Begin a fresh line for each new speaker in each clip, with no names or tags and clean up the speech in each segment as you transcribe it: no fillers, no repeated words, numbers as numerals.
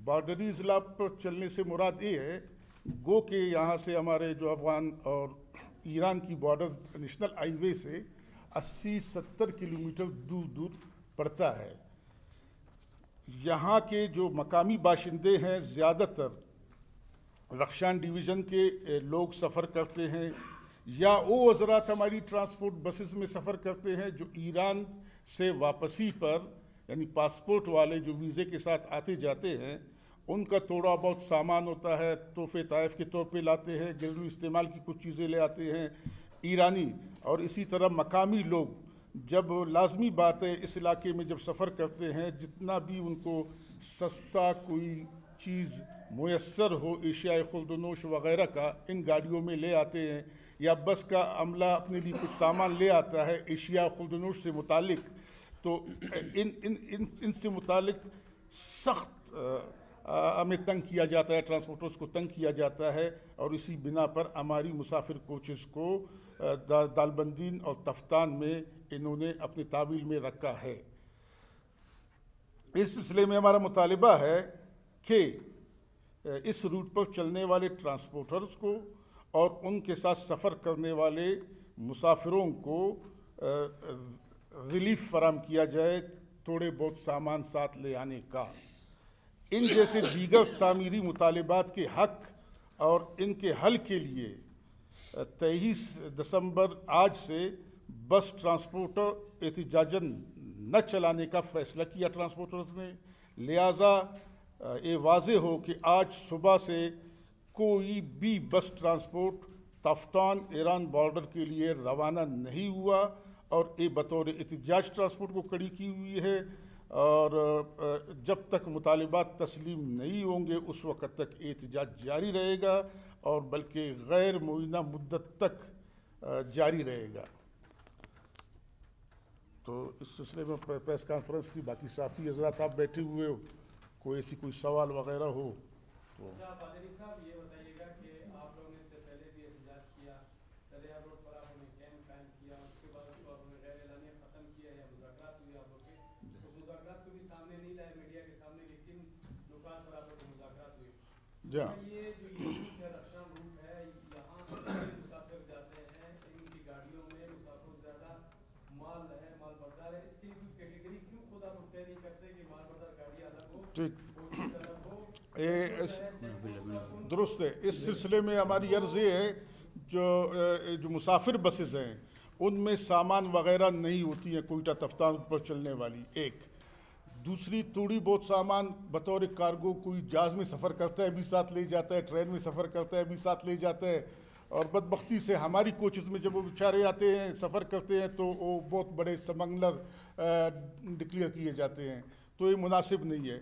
بارڈری اضلاع پر چلنے سے مراد یہ ہے گو کہ یہاں سے ہمارے جو افغان اور ایران کی بارڈر نیشنل ہائی وے سے 80-70 کلومیٹر دور دور پڑتا ہے. یہاں کے جو مقامی باشندے ہیں زیادہ تر رخشان ڈویژن کے لوگ سفر کرتے ہیں یا وہ حضرات ہماری ٹرانسپورٹ بسز میں سفر کرتے ہیں جو ایران سے واپسی پر یعنی پاسپورٹ والے جو ویزے کے ساتھ آتے جاتے ہیں ان کا تھوڑا بہت سامان ہوتا ہے, تحفے طائف کے طور پہ لاتے ہیں, گھریلو استعمال کی کچھ چیزیں لے آتے ہیں ایرانی, اور اسی طرح مقامی لوگ جب لازمی بات ہے اس علاقے میں جب سفر کرتے ہیں جتنا بھی ان کو سستا کوئی چیز میسر ہو اشیاء خلد و نوش وغیرہ کا ان گاڑیوں میں لے آتے ہیں, یا بس کا عملہ اپنے لیے کچھ سامان لے آتا ہے اشیاء خلد و نوش سے متعلق, تو ان سے متعلق سخت ہمیں تنگ کیا جاتا ہے, ٹرانسپورٹرز کو تنگ کیا جاتا ہے, اور اسی بنا پر ہماری مسافر کوچز کو دالبندین اور تفتان میں انہوں نے اپنی تعویل میں رکھا ہے. اس سلسلے میں ہمارا مطالبہ ہے کہ اس روٹ پر چلنے والے ٹرانسپورٹرز کو اور ان کے ساتھ سفر کرنے والے مسافروں کو ریلیف فراہم کیا جائے, تھوڑے بہت سامان ساتھ لے آنے کا. ان جیسے دیگر تعمیری مطالبات کے حق اور ان کے حل کے لیے 23 دسمبر آج سے بس ٹرانسپورٹر احتجاجاً نہ چلانے کا فیصلہ کیا ٹرانسپورٹرز نے. لہٰذا یہ واضح ہو کہ آج صبح سے کوئی بھی بس ٹرانسپورٹ تفتان ایران بارڈر کے لیے روانہ نہیں ہوا, اور یہ بطور احتجاج ٹرانسپورٹ کو کھڑی کی ہوئی ہے, اور جب تک مطالبات تسلیم نہیں ہوں گے اس وقت تک احتجاج جاری رہے گا, اور بلکہ غیر معینہ مدت تک جاری رہے گا. تو اس سلسلے میں پریس کانفرنس تھی, باقی صحافی حضرات آپ بیٹھے ہوئے ہو, کوئی ایسی کوئی سوال وغیرہ ہو تو.
پادری صاحب یہ بتائیے گا کہ آپ لوگوں نے اس سے پہلے بھی احتجاج کیا, سلیہ روڈ پر آپ نے کیمپ قائم کیا, اس کے بعد آپ نے غیر اعلانیہ ختم کیا یا مذاکرات ہوئے آپ لوگ کے, اس مذاکرات کو بھی سامنے نہیں لائے میڈیا کے سامنے, لیکن نکات پر آپ لوگ کے مذاکرات ہوئے. یہ جو روٹ ہے رخشان روٹ ہے, یہاں سے مسافر جاتے ہیں, ان کی گاڑیوں میں مسافر زیادہ مال ہے, مال بردار ہے, اس کی کچھ کیٹیگری کیوں خود آپ طے نہیں کرتے کہ مال بردار گاڑی الگ ہو, بوگیز الگ ہو؟
درست ہے. اس سلسلے میں ہماری عرض یہ ہے جو مسافر بسز ہیں ان میں سامان وغیرہ نہیں ہوتی ہیں کوئٹہ تفتان پر چلنے والی, ایک. دوسری تھوڑی بہت سامان بطور کارگو کوئی جہاز میں سفر کرتا ہے بھی ساتھ لے جاتا ہے, ٹرین میں سفر کرتا ہے بھی ساتھ لے جاتا ہے, اور بدبختی سے ہماری کوچز میں جب وہ بیچارے آتے ہیں سفر کرتے ہیں تو وہ بہت بڑے سمگلر ڈکلیئر کیے جاتے ہیں, تو یہ مناسب نہیں ہے.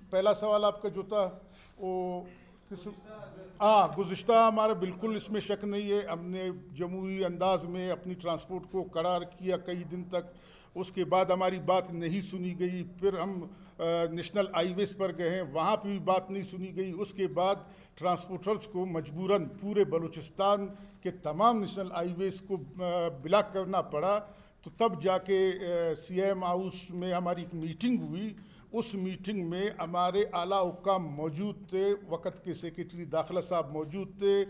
پہلا سوال آپ کا جو تھا وہ گزشتہ ہمارا بالکل اس میں شک نہیں ہے, ہم نے جمہوری انداز میں اپنی ٹرانسپورٹ کو قرار کیا کئی دن تک, اس کے بعد ہماری بات نہیں سنی گئی, پھر ہم نیشنل ہائی ویز پر گئے ہیں وہاں پہ بھی بات نہیں سنی گئی, اس کے بعد ٹرانسپورٹرز کو مجبوراً پورے بلوچستان کے تمام نیشنل ہائی ویز کو بلاک کرنا پڑا. تو تب جا کے سی ایم ہاؤس میں ہماری ایک میٹنگ ہوئی, اس میٹنگ میں ہمارے اعلیٰ حکام موجود تھے, وقت کے سیکریٹری داخلہ صاحب موجود تھے,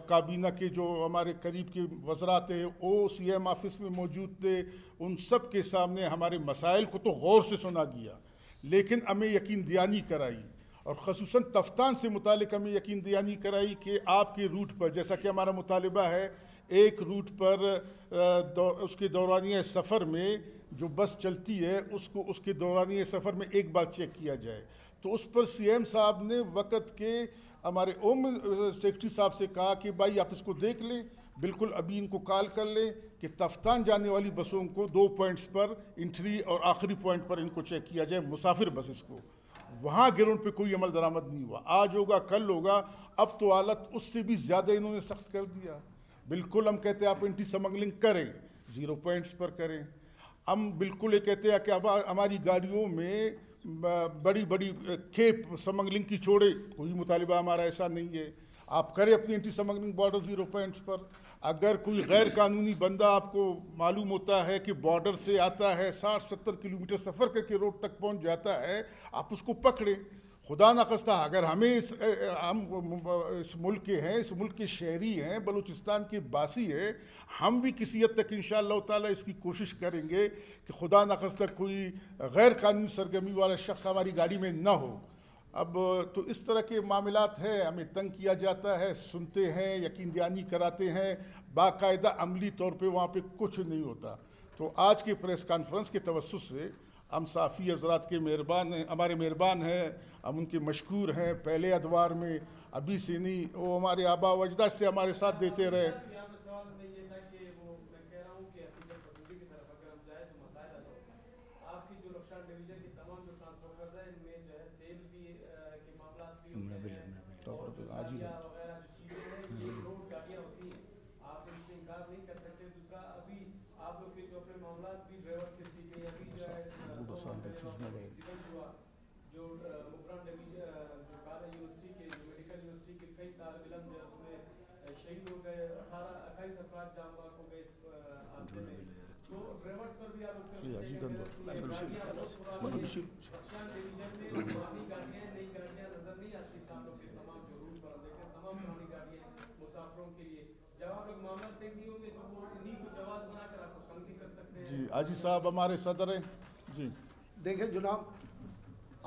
کابینہ کے جو ہمارے قریب کے وزراء تھے وہ سی ایم آفس میں موجود تھے. ان سب کے سامنے ہمارے مسائل کو تو غور سے سنا گیا, لیکن ہمیں یقین دہانی کرائی, اور خصوصاً تفتان سے متعلق ہمیں یقین دہانی کرائی کہ آپ کے روٹ پر جیسا کہ ہمارا مطالبہ ہے ایک روٹ پر اس کے دورانیہ سفر میں جو بس چلتی ہے اس کے دورانیہ سفر میں ایک بار چیک کیا جائے. تو اس پر سی ایم صاحب نے وقت کے ہمارے ہوم سیکرٹری صاحب سے کہا کہ بھائی آپ اس کو دیکھ لیں, بالکل ابھی ان کو کال کر لیں کہ تفتان جانے والی بسوں کو 2 پوائنٹس پر انٹری اور آخری پوائنٹ پر ان کو چیک کیا جائے, مسافر بسز کو. وہاں گراؤنڈ پہ کوئی عمل درآمد نہیں ہوا, آج ہوگا کل ہوگا, اب تو حالت اس سے بھی زیادہ انہوں نے سخت کر دیا. بالکل ہم کہتے ہیں آپ اینٹی سمگلنگ کریں, 0 پوائنٹس پر کریں. ہم بالکل یہ کہتے ہیں کہ اب ہماری گاڑیوں میں بڑی بڑی کھیپ سمگلنگ کی چھوڑے, کوئی مطالبہ ہمارا ایسا نہیں ہے. آپ کریں اپنی اینٹی سمگلنگ بارڈر 0 پوائنٹس پر. اگر کوئی غیر قانونی بندہ آپ کو معلوم ہوتا ہے کہ بارڈر سے آتا ہے 60-70 کلومیٹر سفر کر کے روڈ تک پہنچ جاتا ہے, آپ اس کو پکڑیں. خدا نخواستہ اگر ہمیں ہم اس ملک کے ہیں, اس ملک کے شہری ہیں, بلوچستان کے باسی ہیں, ہم بھی کسی حد تک انشاءاللہ تعالیٰ اس کی کوشش کریں گے کہ خدا نخواستہ کوئی غیر قانونی سرگرمی والا شخص ہماری گاڑی میں نہ ہو. اب تو اس طرح کے معاملات ہیں, ہمیں تنگ کیا جاتا ہے, سنتے ہیں, یقین دہانی کراتے ہیں, باقاعدہ عملی طور پہ وہاں پہ کچھ نہیں ہوتا. تو آج کے پریس کانفرنس کے توسط سے ہم صحافی حضرات کے مہربان ہیں, ہمارے مہربان ہیں, ہم ان کے مشکور ہیں. پہلے ادوار میں ابھی سے نہیں, وہ ہمارے آبا و اجداد سے ہمارے ساتھ دیتے رہے. جی حاجی صاحب ہمارے صدر ہیں. جی
دیکھیں جناب,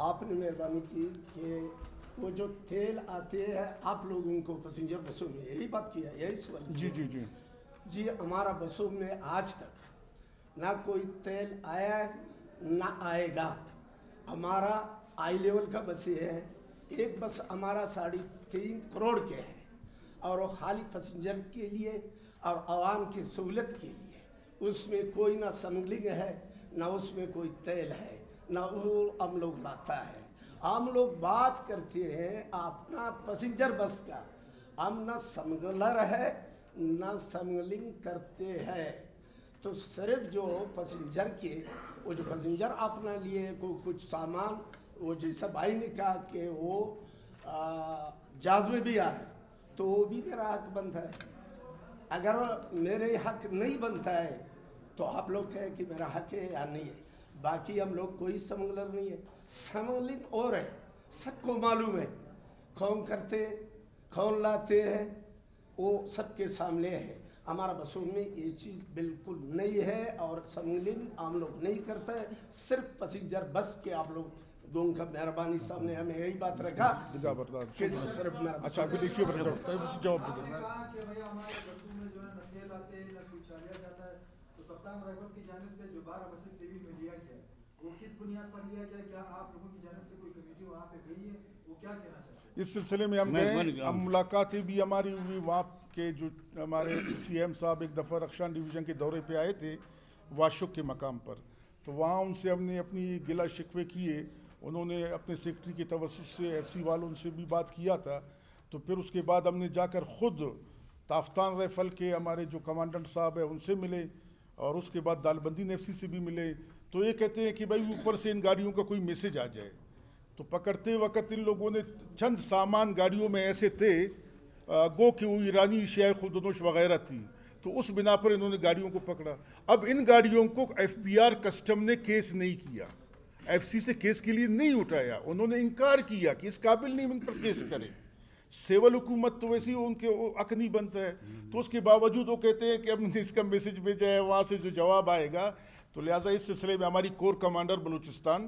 آپ نے مہربانی کی کہ وہ جو تیل آتے ہیں آپ لوگوں کو پیسنجر بسوں میں, یہی بات کیا, یہی سوال.
جی جی جی
جی ہمارا بسوں میں آج تک نہ کوئی تیل آیا ہے نہ آئے گا. ہمارا آئی لیول کا بس ہے, ایک بس ہمارا 3.5 کروڑ کے ہے, اور وہ خالی پیسنجر کے لیے اور عوام کی سہولت کے لیے. اس میں کوئی نہ سمگلنگ ہے, نہ اس میں کوئی تیل ہے, نہ وہ ہم لوگ لاتا ہے. ہم لوگ بات کرتے ہیں اپنا پیسنجر بس کا, ہم نہ سمگلر ہے نہ سمگلنگ کرتے ہیں. تو صرف جو پیسنجر کے, وہ جو پیسنجر اپنا لیے کو کچھ سامان, وہ جیسا بھائی نے کہا کہ وہ جہاز میں بھی آ رہے, تو وہ بھی میرا حق بنتا ہے. اگر میرے حق نہیں بنتا ہے تو آپ لوگ کہیں کہ میرا حق ہے یا نہیں ہے. باقی ہم لوگ کوئی سمگلر نہیں ہے. سمگلنگ اور ہے, سب کو معلوم ہے کون کرتے کون لاتے ہیں, وہ سب کے سامنے ہے. ہمارا بسوں میں یہ چیز بالکل نہیں ہے, اور سمگلنگ ہم لوگ نہیں کرتے ہیں. صرف پیسنجر بس کے آپ لوگ دونوں کا مہربانی صاحب نے ہمیں یہی بات رکھا کہ صرف
اچھا جواب
کپتان رائفل کی جانب سے جو 12 بسز ٹی وی میں لیا گیا, وہ کس بنیاد پر لیا گیا؟ کیا آپ لوگوں کی جانب سے کوئی کمیٹی وہاں پہ گئی ہے؟ وہ کیا کہنا چاہتے ہیں؟
اس سلسلے میں ہم گئے, ہم ملاقاتیں بھی ہماری ہوئی. وہاں کے جو ہمارے سی ایم صاحب ایک دفعہ رخشان ڈویژن کے دورے پہ آئے تھے واشک کے مقام پر, تو وہاں ان سے ہم نے اپنی گلہ شکوے کیے. انہوں نے اپنے سیکرٹری کے توسط سے ایف سی والوں سے بھی بات کیا تھا. تو پھر اس کے بعد ہم نے جا کر خود تافتان رائفل کے ہمارے جو کمانڈنٹ صاحب ہیں ان سے ملے, اور اس کے بعد دالبندی ایف سی سے بھی ملے. تو یہ کہتے ہیں کہ بھائی اوپر سے ان گاڑیوں کا کوئی میسج آ جائے. تو پکڑتے وقت ان لوگوں نے چند سامان گاڑیوں میں ایسے تھے گو کہ وہ ایرانی اشیاء خودنوش وغیرہ تھی, تو اس بنا پر انہوں نے گاڑیوں کو پکڑا. اب ان گاڑیوں کو ایف بی آر کسٹم نے کیس نہیں کیا, ایف سی سے کیس کے لیے نہیں اٹھایا. انہوں نے انکار کیا کہ اس قابل نہیں ان پر کیس کرے. سیول حکومت تو ویسے ہی ان کے حق نہیں بنتا ہے, تو اس کے باوجود وہ کہتے ہیں کہ ہم نے اس کا میسج بھیجا ہے, وہاں سے جو جواب آئے گا. تو لہٰذا اس سلسلے میں ہماری کور کمانڈر بلوچستان,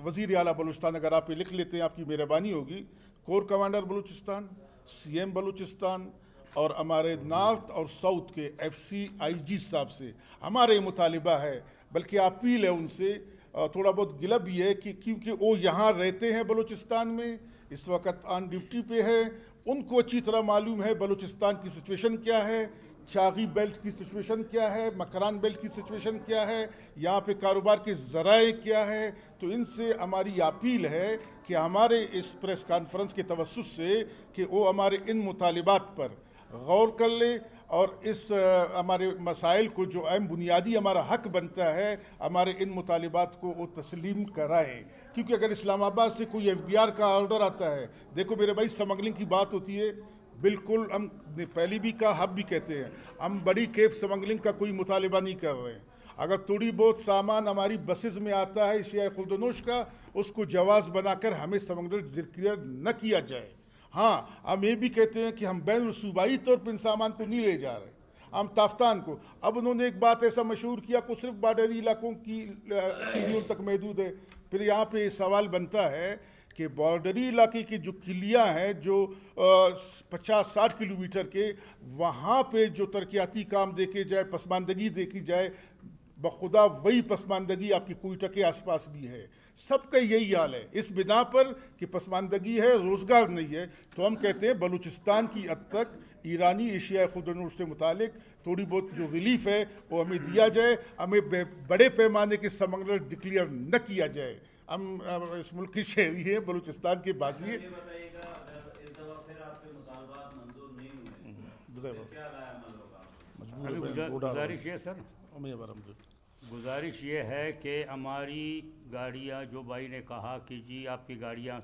وزیر اعلیٰ بلوچستان, اگر آپ یہ لکھ لیتے ہیں آپ کی مہربانی ہوگی, corps commander Balochistan, C M Balochistan اور ہمارے نارتھ اور ساؤتھ کے ایف سی آئی جی صاحب سے ہمارے مطالبہ ہے, بلکہ اپیل ہے ان سے, تھوڑا بہت گلہ بھی ہے کہ کیونکہ وہ یہاں رہتے ہیں بلوچستان میں, اس وقت آن ڈیوٹی پہ ہے, ان کو اچھی طرح معلوم ہے بلوچستان کی سچویشن کیا ہے, چاغی بیلٹ کی سچویشن کیا ہے, مکران بیلٹ کی سچویشن کیا ہے, یہاں پہ کاروبار کے ذرائع کیا ہے. تو ان سے ہماری اپیل ہے کہ ہمارے اس پریس کانفرنس کے توسط سے کہ وہ ہمارے ان مطالبات پر غور کر لے اور اس ہمارے مسائل کو جو اہم بنیادی ہمارا حق بنتا ہے ہمارے ان مطالبات کو وہ تسلیم کرائے. کیونکہ اگر اسلام آباد سے کوئی FBR کا آرڈر آتا ہے, دیکھو میرے بھائی سمگلنگ کی بات ہوتی ہے, بالکل ہم نے پہلی بھی کہا ہم بھی کہتے ہیں, ہم بڑی کیپ سمگلنگ کا کوئی مطالبہ نہیں کر رہے ہیں. اگر تھوڑی بہت سامان ہماری بسز میں آتا ہے اشیاء خورد و نوش کا, اس کو جواز بنا کر ہمیں سمگلر ڈکلیئر نہ کیا جائے. ہاں ہم یہ بھی کہتے ہیں کہ ہم بین الصوبائی طور پر ان سامان کو نہیں لے جا رہے, ہم تافتان کو. اب انہوں نے ایک بات ایسا مشہور کیا کہ صرف بارڈری علاقوں کی تک محدود ہے. پھر یہاں پہ یہ سوال بنتا ہے کہ بارڈری علاقے کے جو قلعہ ہیں جو 50-60 کلومیٹر کے, وہاں پہ جو ترقیاتی کام دیکھے جائے, پسماندگی دیکھی جائے, بخدا وہی پسماندگی آپ کی کوئٹہ کے آس پاس بھی ہے. سب کا یہی حال ہے. اس بنا پر کہ پسماندگی ہے, روزگار نہیں ہے, تو ہم کہتے ہیں بلوچستان کی حد تک ایرانی اشیاء خورد و نوش سے متعلق تھوڑی بہت جو ریلیف ہے وہ ہمیں دیا جائے, ہمیں بڑے پیمانے کے سمگلر ڈکلیئر نہ کیا جائے. ہم اس ملک کے شہری ہیں, بلوچستان کے باسی ہیں.
گزارش یہ سر, گزارش یہ ہے کہ ہماری گاڑیاں, جو بھائی نے کہا کہ جی آپ کی گاڑیاں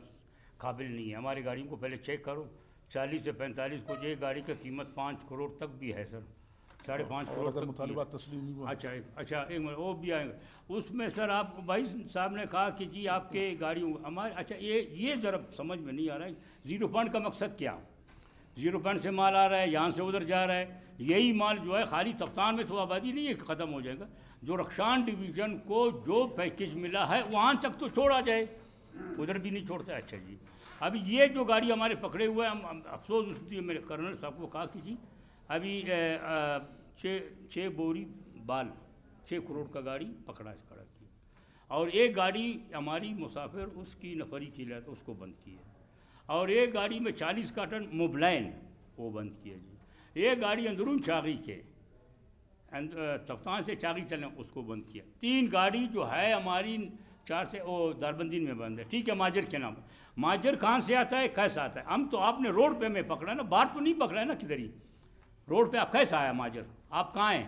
قابل نہیں ہیں, ہماری گاڑیوں کو پہلے چیک کرو. 40 سے 45 کو یہ گاڑی کی قیمت 5 کروڑ تک بھی ہے سر, 5.5 کروڑ تک
مطالبات تسلیم نہیں ہوا.
اچھا ایک منٹ, وہ بھی آئیں گے. اس میں سر آپ بھائی صاحب نے کہا کہ جی آپ کے گاڑیوں ہمارے, اچھا یہ ذرا سمجھ میں نہیں آ رہا ہے, 0 پوائنٹ کا مقصد کیا؟ 0 پوائنٹ سے مال آ رہا ہے, یہاں سے ادھر جا رہا ہے. یہی مال جو ہے خالی تفتان میں تو آبادی نہیں ہے کہ ختم ہو جائے گا. جو رخشان ڈویژن کو جو پیکیج ملا ہے وہاں تک تو چھوڑا جائے, ادھر بھی نہیں چھوڑتا. اچھا جی, ابھی یہ جو گاڑی ہمارے پکڑے ہوئے ہیں, ہم افسوس اس لیے میرے کرنل صاحب کو کہا کہ جی ابھی 6 بوری بال 6 کروڑ کا گاڑی پکڑا کھڑا کی, اور ایک گاڑی ہماری مسافر اس کی نفری کی لے تو اس کو بند کی ہے, اور ایک گاڑی میں 40 کارٹن موبلائن وہ بند کیا جی. ایک گاڑی اندرون چاغی کے تفتان سے چاغی چلیں اس کو بند کیا. 3 گاڑی جو ہے ہماری 4 سے وہ داربندین میں بند ہے. ٹھیک ہے, ماجر کے نام. ماجر کہاں سے آتا ہے, کیسا آتا ہے؟ ہم تو آپ نے روڈ پہ میں پکڑا نا, باہر تو نہیں پکڑا ہے نا کدھر ہی. روڈ پہ آپ کیسا آیا ماجر, آپ کہاں ہیں؟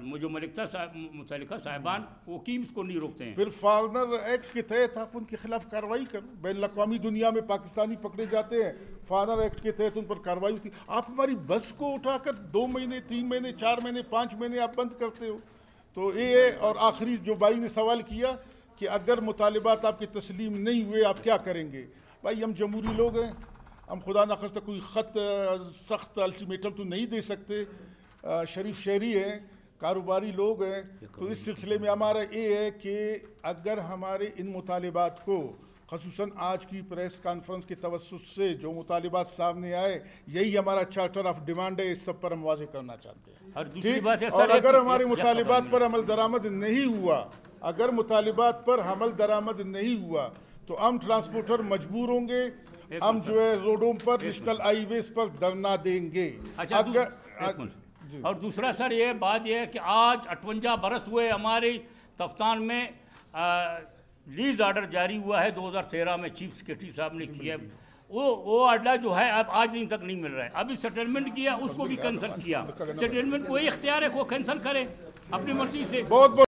مجھے ملکہ صاحب متعلقہ صاحبان وہ کی اس کو نہیں روکتے ہیں.
پھر فارنر ایکٹ کے تحت آپ ان کے خلاف کارروائی کرو. بین الاقوامی دنیا میں پاکستانی پکڑے جاتے ہیں, فارنر ایکٹ کے تحت ان پر کارروائی ہوتی. آپ ہماری بس کو اٹھا کر 2 مہینے 3 مہینے 4 مہینے 5 مہینے آپ بند کرتے ہو. تو یہ ہے. اور آخری جو بھائی نے سوال کیا کہ اگر مطالبات آپ کے تسلیم نہیں ہوئے آپ کیا کریں گے. بھائی ہم جمہوری لوگ ہیں, ہم خدا نخواستہ کوئی سخت الٹیمیٹم تو نہیں دے سکتے. شریف شہری ہیں, کاروباری لوگ ہیں, تو اس سلسلے میں ہمارا یہ ہے کہ اگر ہمارے ان مطالبات کو خصوصاً آج کی پریس کانفرنس کے توسط سے جو مطالبات سامنے آئے, یہی ہمارا چارٹر آف ڈیمانڈ ہے, اس سب پر ہم واضح کرنا چاہتے ہیں. اور اگر ہمارے مطالبات پر عمل درآمد نہیں ہوا, اگر مطالبات پر عمل درآمد نہیں ہوا تو ہم ٹرانسپورٹر مجبور ہوں گے, ہم جو ہے روڈوں پر نیشنل ہائی ویز پر دھرنا دیں گے.
اور دوسرا سر یہ بات یہ ہے کہ آج 58 برس ہوئے ہمارے تفتان میں لیز آرڈر جاری ہوا ہے 2013 میں چیف سیکرٹری صاحب نے کیا. وہ آرڈر جو ہے اب آج دن تک نہیں مل رہا ہے. ابھی سیٹلمنٹ کیا, اس کو بھی کینسل کیا. سیٹلمنٹ کوئی اختیار ہے, کو کینسل کرے اپنی مرضی سے.